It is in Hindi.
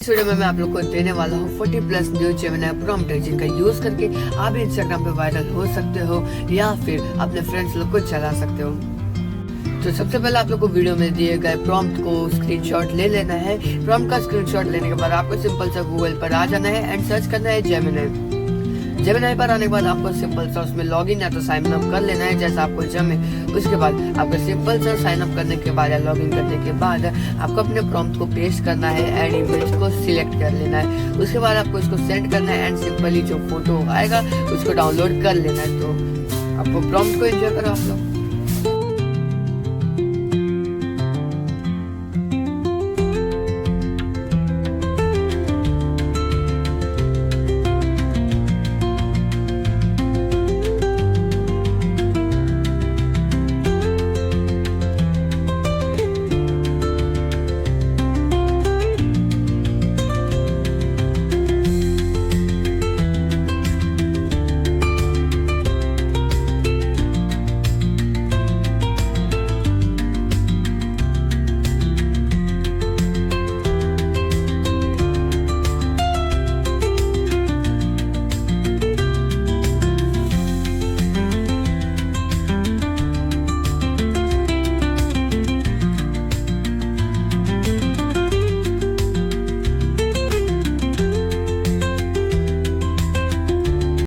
इस वीडियो में मैं आप लोग को देने वाला हूँ 40+ न्यू जेमिनी प्रॉम्प्ट जिनका यूज करके आप इंस्टाग्राम पे वायरल हो सकते हो या फिर अपने फ्रेंड्स लोग को चला सकते हो। तो सबसे पहले आप लोग को वीडियो में दिए गए प्रॉम्प्ट को स्क्रीनशॉट ले लेना है। प्रॉम्प्ट का स्क्रीनशॉट लेने के बाद आपको सिंपल सा गूगल पर आ जाना है एंड सर्च करना है जेमिनी पर आने के बाद आपको सिंपल सा उसमें लॉगिन या तो साइन अप कर लेना है जैसा आपको जमे। उसके बाद आपको सिंपल सा साइन अप करने के बाद या लॉगिन करने के बाद आपको अपने प्रॉम्प्ट को पेस्ट करना है एंड इमेज को सिलेक्ट कर लेना है। उसके बाद आपको इसको सेंड करना है एंड सिंपली जो फोटो आएगा उसको डाउनलोड कर लेना है। तो आपको प्रॉम्प्ट को एंजॉय करो आप लोग।